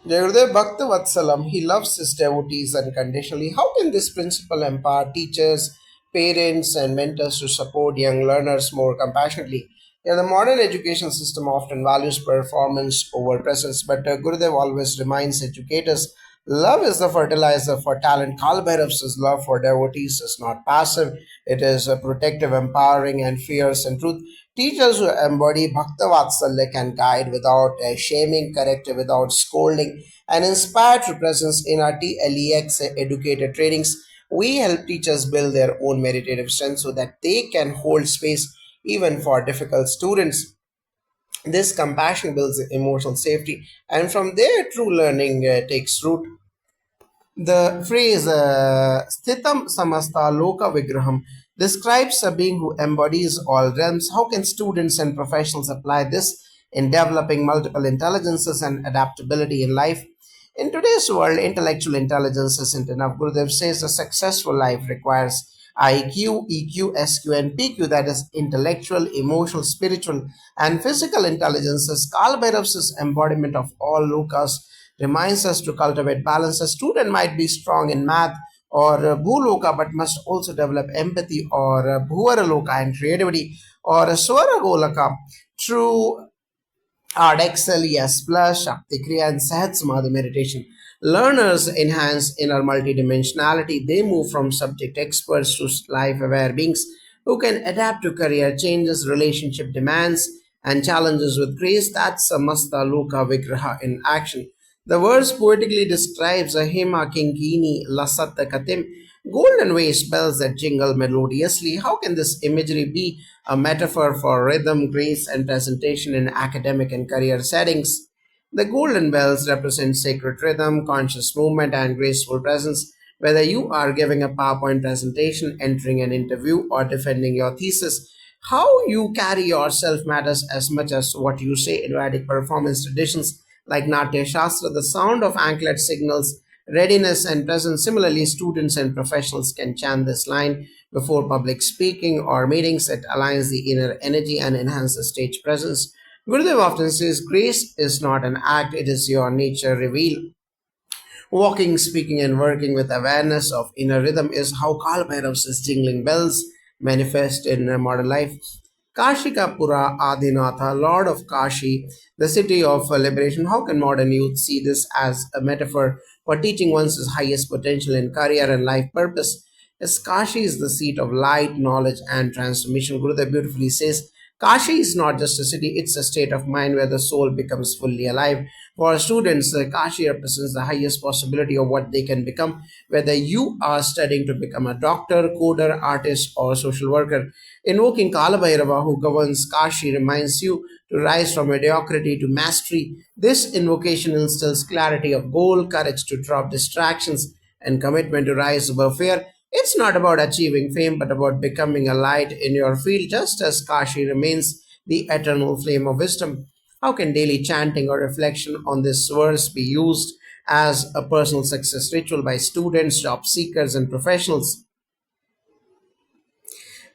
Jayagurudev Bhakta Vatsalam, he loves his devotees unconditionally. How can this principle empower teachers, parents, and mentors to support young learners more compassionately? Yeah, the modern education system often values performance over presence, but Gurudev always reminds educators love is the fertilizer for talent. Kal Bhairav's love for devotees is not passive, it is protective, empowering, and fierce in truth. Teachers who embody Bhakta Vatsalya can guide without shaming, correct without scolding, and inspire through presence in our TLEX educated trainings. We help teachers build their own meditative strength so that they can hold space even for difficult students. This compassion builds emotional safety, and from there, true learning takes root. The phrase Sthitam Samasta Loka Vigraham describes a being who embodies all realms. How can students and professionals apply this in developing multiple intelligences and adaptability in life? In today's world, intellectual intelligence isn't enough. Gurudev says a successful life requires IQ, EQ, SQ, and PQ, that is intellectual, emotional, spiritual, and physical intelligences. Kal Bhairav's embodiment of all lokas reminds us to cultivate balance. A student might be strong in math or bhuloka but must also develop empathy or bhuvaraloka and creativity or swaragolaka through art excel, yes plus, shakti kriya and sahaj samadhi meditation. Learners enhance inner multidimensionality. They move from subject experts to life aware beings who can adapt to career changes, relationship demands, and challenges with grace. That's a Masta Loka Vigraha in action. The verse poetically describes a Hema Kinkini Lasatta Katim, golden waist bells that jingle melodiously. How can this imagery be a metaphor for rhythm, grace, and presentation in academic and career settings? The golden bells represent sacred rhythm, conscious movement, and graceful presence. Whether you are giving a PowerPoint presentation, entering an interview, or defending your thesis, how you carry yourself matters as much as what you say. In Vedic performance traditions like Natya Shastra, the sound of anklet signals readiness and presence. Similarly, students and professionals can chant this line before public speaking or meetings. It aligns the inner energy and enhances stage presence. Gurudev often says, grace is not an act, it is your nature revealed. Walking, speaking, and working with awareness of inner rhythm is how Kal Bhairav's jingling bells manifest in modern life. Kashikapura Adinatha, Lord of Kashi, the city of liberation. How can modern youth see this as a metaphor for teaching one's highest potential in career and life purpose? As Kashi is the seat of light, knowledge, and transformation, Gurudev beautifully says, Kashi is not just a city, it's a state of mind where the soul becomes fully alive. For students, Kashi represents the highest possibility of what they can become, whether you are studying to become a doctor, coder, artist, or social worker. Invoking Kalabhairava, who governs Kashi, reminds you to rise from mediocrity to mastery. This invocation instills clarity of goal, courage to drop distractions, and commitment to rise above fear. It's not about achieving fame, but about becoming a light in your field, just as Kashi remains the eternal flame of wisdom. How can daily chanting or reflection on this verse be used as a personal success ritual by students, job seekers, and professionals?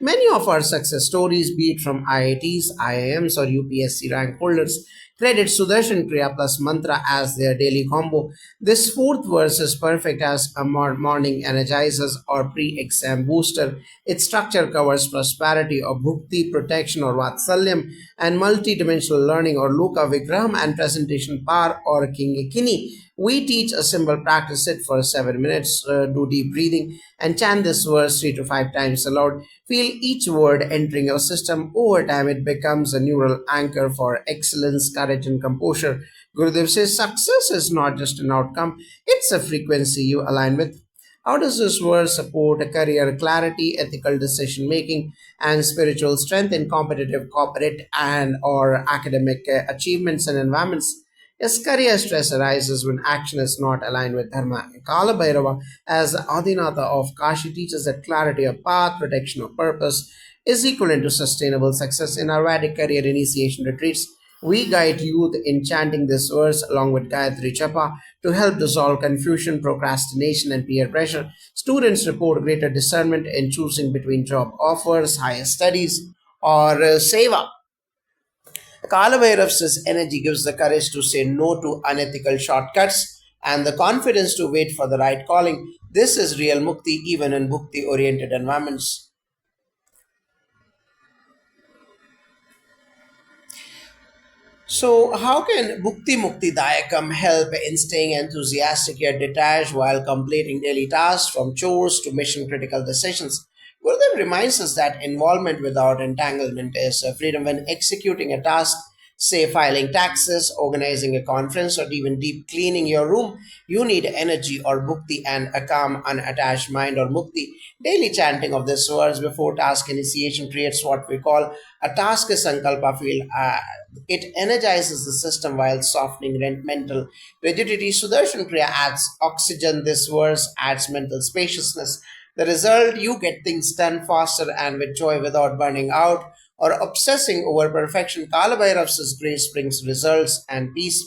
Many of our success stories, be it from IITs, IIMs, or UPSC rank holders, credit Sudarshan Kriya plus Mantra as their daily combo. This fourth verse is perfect as a morning energizers or pre exam booster. Its structure covers prosperity or bhukti, protection or vatsalyam, and multidimensional learning or loka vigraham and presentation power or kingikini. We teach a simple practice. Sit for 7 minutes, do deep breathing, and chant this verse 3 to 5 times aloud. Feel each word entering your system. Over time, it becomes a neural anchor for excellence, courage, and composure. Gurudev says success is not just an outcome, it's a frequency you align with. How does this verse support a career clarity, ethical decision making, and spiritual strength in competitive corporate and or academic achievements and environments? Yes, career stress arises when action is not aligned with dharma. Kala Bhairava, as Adinatha of Kashi, teaches that clarity of path, protection of purpose, is equivalent to sustainable success. In our Vedic career initiation retreats, we guide youth in chanting this verse along with Gayatri Chapa to help dissolve confusion, procrastination, and peer pressure. Students report greater discernment in choosing between job offers, higher studies, or seva. Kalabhairav's energy gives the courage to say no to unethical shortcuts and the confidence to wait for the right calling. This is real mukti even in bhukti oriented environments. So, how can Bhukti Mukti Dayakam help in staying enthusiastic yet detached while completing daily tasks from chores to mission critical decisions? Gurudev reminds us that involvement without entanglement is freedom when executing a task, say filing taxes, organizing a conference, or even deep cleaning your room. You need energy or Bhukti and a calm, unattached mind or Mukti. Daily chanting of these words before task initiation creates what we call a task sankalpa feel. It energizes the system while softening mental rigidity. Sudarshan Kriya adds oxygen. This verse adds mental spaciousness. The result, you get things done faster and with joy without burning out or obsessing over perfection. Kalabhairav's grace brings results and peace.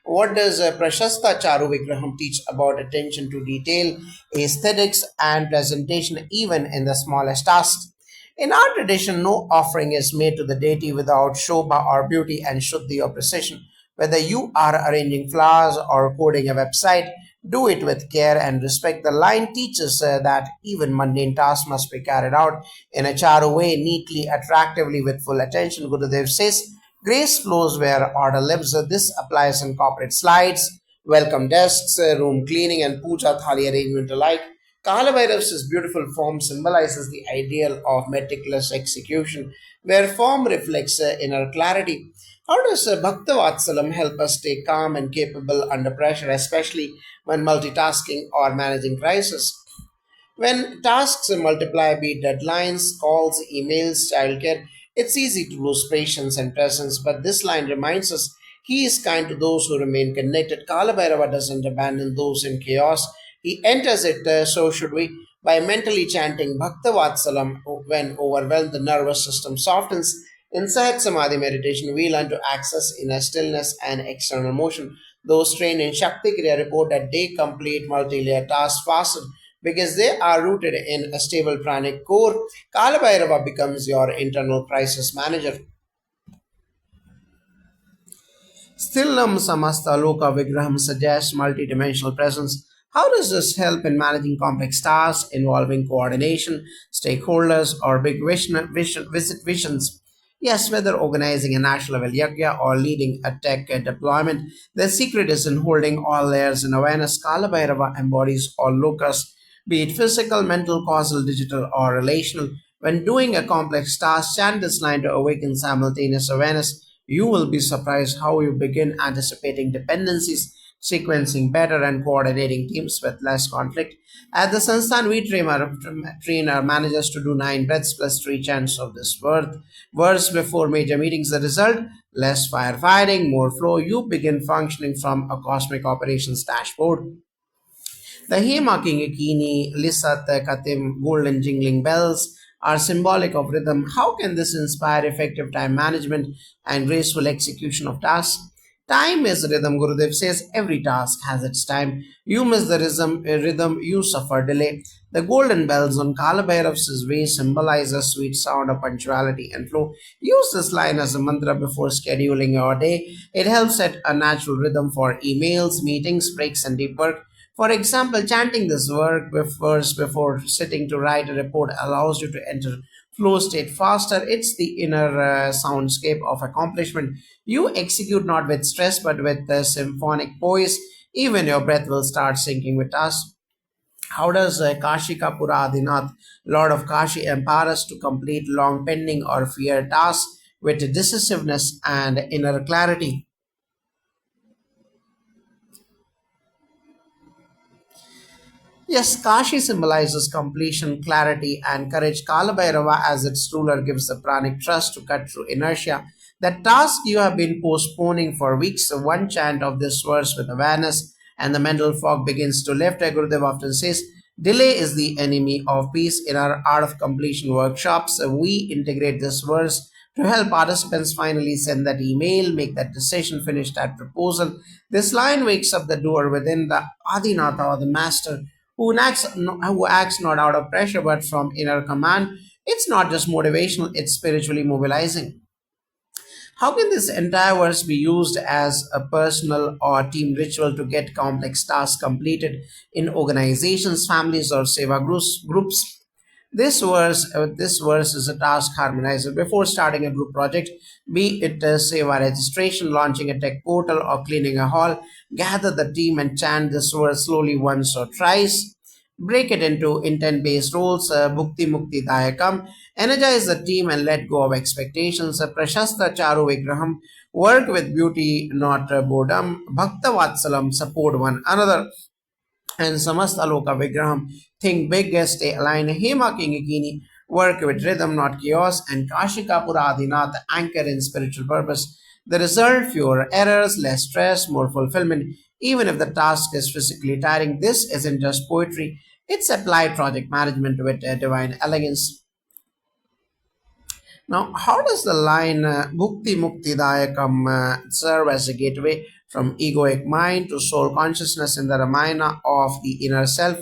What does Prashasta Charu Vigraham teach about attention to detail, aesthetics, and presentation, even in the smallest tasks? In our tradition, no offering is made to the deity without shobha or beauty and shuddhi or precision. Whether you are arranging flowers or coding a website, do it with care and respect. The line teaches that even mundane tasks must be carried out in a charu way, neatly, attractively, with full attention. Gurudev says, grace flows where order lives. This applies in corporate slides, welcome desks, room cleaning, and puja thali arrangement alike. Kalabhairav's beautiful form symbolizes the ideal of meticulous execution, where form reflects inner clarity. How does Bhaktavatsalam help us stay calm and capable under pressure, especially when multitasking or managing crisis? When tasks multiply, be it deadlines, calls, emails, childcare, it's easy to lose patience and presence. But this line reminds us he is kind to those who remain connected. Kalabhairava doesn't abandon those in chaos. He enters it, so should we, by mentally chanting Bhaktavatsalam when overwhelmed, the nervous system softens. Inside Samadhi meditation, we learn to access inner stillness and external motion. Those trained in Shakti Kriya report that they complete multi-layer tasks faster because they are rooted in a stable pranic core. Kalabhairava becomes your internal crisis manager. Stilnam Samasta Loka Vigraham suggests multidimensional presence. How does this help in managing complex tasks involving coordination, stakeholders, or big visions? Yes, whether organizing a national level yagya or leading a tech deployment, the secret is in holding all layers in awareness. Kalabhairava embodies all lokas, be it physical, mental, causal, digital, or relational. When doing a complex task, chant this line to awaken simultaneous awareness. You will be surprised how you begin anticipating dependencies, sequencing better, and coordinating teams with less conflict. At the Sansthan, we train our managers to do 9 breaths plus 3 chants of this verse before major meetings. The result, less firefighting, more flow. You begin functioning from a cosmic operations dashboard. The Hema Kingikini, Lisat, Katim, golden jingling bells are symbolic of rhythm. How can this inspire effective time management and graceful execution of tasks? Time is rhythm, Gurudev says. Every task has its time. You miss the rhythm, you suffer delay. The golden bells on Kalabhairav's way symbolize a sweet sound of punctuality and flow. Use this line as a mantra before scheduling your day. It helps set a natural rhythm for emails, meetings, breaks, and deep work. For example, chanting this verse before sitting to write a report allows you to enter flow state faster. It's the inner soundscape of accomplishment. You execute not with stress but with symphonic poise. Even your breath will start syncing with us. How does Kashika Puradinath, Lord of Kashi, empower us to complete long pending or fear tasks with decisiveness and inner clarity? Yes, Kashi symbolizes completion, clarity, and courage. Kalabhairava, as its ruler, gives the pranic trust to cut through inertia. That task you have been postponing for weeks, one chant of this verse with awareness, and the mental fog begins to lift. Gurudev often says, delay is the enemy of peace. In our Art of Completion workshops, we integrate this verse to help participants finally send that email, make that decision, finish that proposal. This line wakes up the doer within the Adinata or the master who acts not out of pressure but from inner command. It's not just motivational, it's spiritually mobilizing. How can this entire verse be used as a personal or team ritual to get complex tasks completed in organizations, families, or seva groups? This verse is a task harmonizer. Before starting a group project, be it a seva registration, launching a tech portal, or cleaning a hall, gather the team and chant this verse slowly once or twice. Break it into intent-based roles. Bhukti Mukti Dayakam. Energize the team and let go of expectations. Prashasta Charu Vigraham. Work with beauty, not boredom. Bhakta Vatsalam. Support one another. And Samastaloka Vigraham, think big, stay aligned. Hema Kingikini, work with rhythm, not chaos. And Kashika Puradinath, anchor in spiritual purpose. The result, fewer errors, less stress, more fulfillment. Even if the task is physically tiring, this isn't just poetry, it's applied project management with a divine elegance. Now, how does the line Bhukti Mukti Dayakam serve as a gateway from egoic mind to soul consciousness in the Ramayana of the inner self?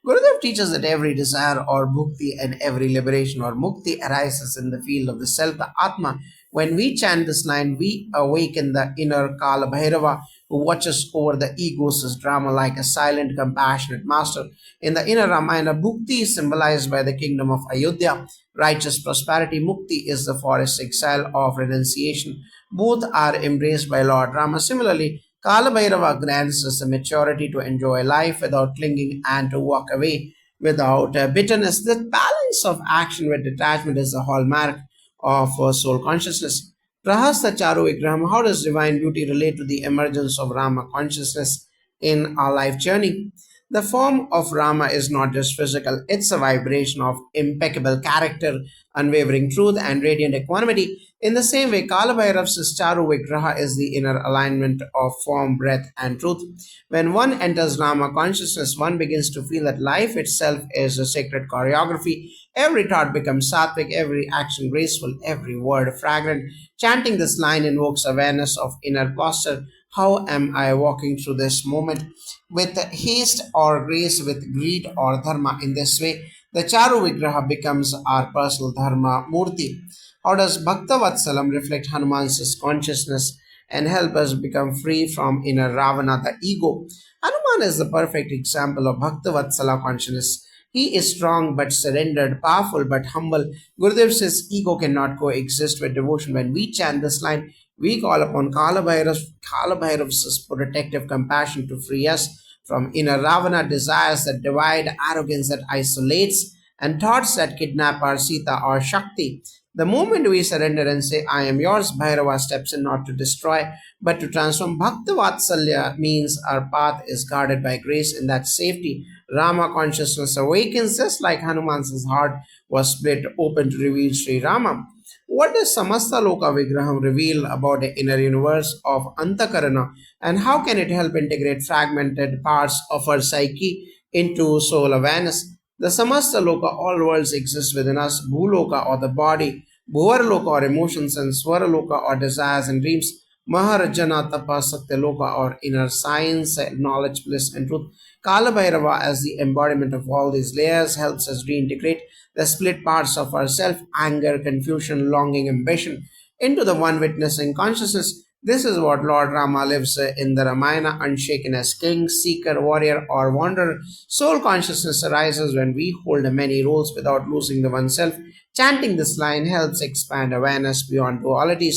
Gurudev teaches that every desire or bhukti and every liberation or mukti arises in the field of the self, the Atma. When we chant this line, we awaken the inner Kala Bhairava who watches over the ego's drama like a silent, compassionate master. In the inner Ramayana, bhukti is symbolized by the kingdom of Ayodhya. Righteous prosperity, mukti is the forest exile of renunciation. Both are embraced by Lord Rama. Similarly, Kala Bhairava grants us the maturity to enjoy life without clinging and to walk away without bitterness. The balance of action with detachment is the hallmark of soul consciousness. Prahasta Charu Vigraham, how does divine beauty relate to the emergence of Rama consciousness in our life journey? The form of Rama is not just physical, it's a vibration of impeccable character, unwavering truth, and radiant equanimity. In the same way, Kalabhairav's Charu Vigraha is the inner alignment of form, breath, and truth. When one enters Rama consciousness, one begins to feel that life itself is a sacred choreography. Every thought becomes sattvic, every action graceful, every word fragrant. Chanting this line invokes awareness of inner posture. How am I walking through this moment? With haste or grace, with greed or dharma. In this way, the Charu Vigraha becomes our personal dharma murti. How does Bhakta Vatsalam reflect Hanuman's consciousness and help us become free from inner Ravana, the ego? Hanuman is the perfect example of Bhakta Vatsala consciousness. He is strong but surrendered, powerful but humble. Gurudev says ego cannot coexist with devotion. When we chant this line, we call upon Kala Bhairav's protective compassion to free us from inner Ravana, desires that divide, arrogance that isolates, and thoughts that kidnap our Sita or Shakti. The moment we surrender and say, I am yours, Bhairava steps in not to destroy, but to transform. Bhakta Vatsalya means our path is guarded by grace. In that safety, Rama consciousness awakens just like Hanuman's heart was split open to reveal Sri Rama. What does Samasta Loka Vigraham reveal about the inner universe of Antakarana, and how can it help integrate fragmented parts of our psyche into soul awareness? The Samasta Loka, all worlds exist within us, Bhuloka or the body, Bhuvarloka or emotions, and Swaraloka or desires and dreams, Maharajana Tapa Satyaloka or inner science, knowledge, bliss, and truth. Kala Bhairava, as the embodiment of all these layers, helps us reintegrate the split parts of ourself, anger, confusion, longing, ambition, into the one witnessing consciousness. This is what Lord Rama lives in the Ramayana, unshaken as king, seeker, warrior, or wanderer. Soul consciousness arises when we hold many roles without losing the oneself. Chanting this line helps expand awareness beyond dualities.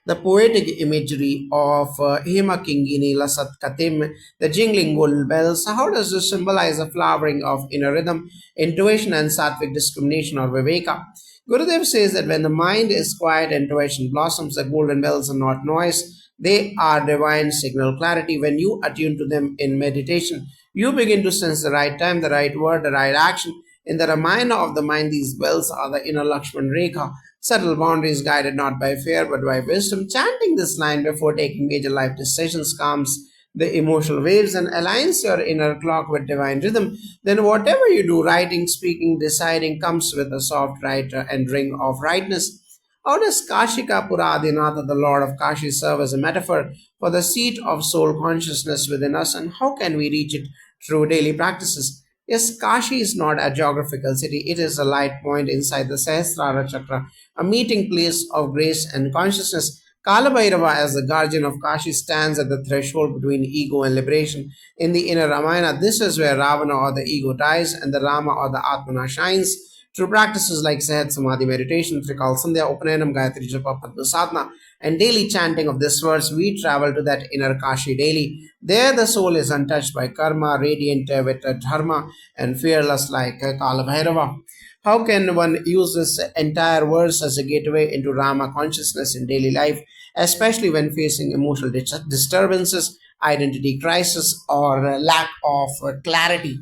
The poetic imagery of Hema Kingini Lasat Katim, the jingling gold bells, how does this symbolize the flowering of inner rhythm, intuition, and sattvic discrimination or viveka? Gurudev says that when the mind is quiet, intuition blossoms. The golden bells are not noise, they are divine signal clarity. When you attune to them in meditation, you begin to sense the right time, the right word, the right action. In the Ramayana of the mind, these bells are the inner Lakshman Rekha, subtle boundaries guided not by fear but by wisdom. Chanting this line before taking major life decisions calms the emotional waves and aligns your inner clock with divine rhythm. Then, whatever you do, writing, speaking, deciding, comes with a soft right and ring of rightness. How does Kashika Puradinatha, the Lord of Kashi, serve as a metaphor for the seat of soul consciousness within us, and how can we reach it through daily practices? Yes, Kashi is not a geographical city, it is a light point inside the Sahasrara Chakra, a meeting place of grace and consciousness. Kalabhairava, as the guardian of Kashi, stands at the threshold between ego and liberation. In the inner Ramayana, this is where Ravana or the ego dies and the Rama or the Atmana shines. Through practices like Sahat Samadhi meditation, Trikal Sandhya, Upanayam, Gayatri Japa, Padma Sadhana, and daily chanting of this verse, we travel to that inner Kashi daily. There, the soul is untouched by karma, radiant with dharma, and fearless like Kala Bhairava. How can one use this entire verse as a gateway into Rama consciousness in daily life, especially when facing emotional disturbances, identity crisis, or lack of clarity?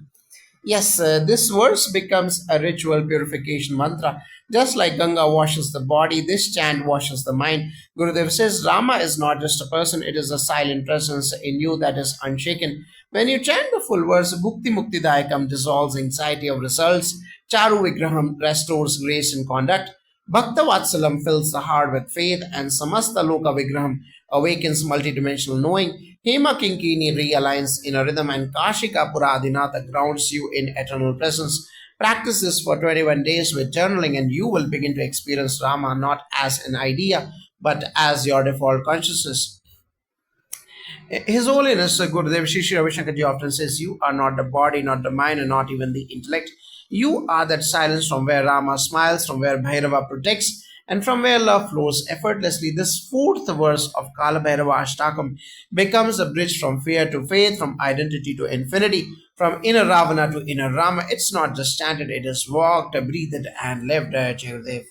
Yes, this verse becomes a ritual purification mantra. Just like Ganga washes the body, this chant washes the mind. Gurudev says Rama is not just a person, it is a silent presence in you that is unshaken. When you chant the full verse, Bhukti Mukti Dayakam dissolves anxiety of results, Charu Vigraham restores grace in conduct, Bhakta Vatsalam fills the heart with faith, and Samasta Loka Vigraham awakens multidimensional knowing. Hema Kinkini realigns in a rhythm, and Kashika Puradinatha grounds you in eternal presence. Practice this for 21 days with journaling, and you will begin to experience Rama not as an idea, but as your default consciousness. His Holiness Gurudev Shri Ravi Shankar often says, "You are not the body, not the mind, and not even the intellect. You are that silence from where Rama smiles, from where Bhairava protects, and from where love flows effortlessly." This fourth verse of Kala Bhairava Ashtakam becomes a bridge from fear to faith, from identity to infinity, from inner Ravana to inner Rama. It's not just chanted, it is walked, breathed, and lived, Jayudev.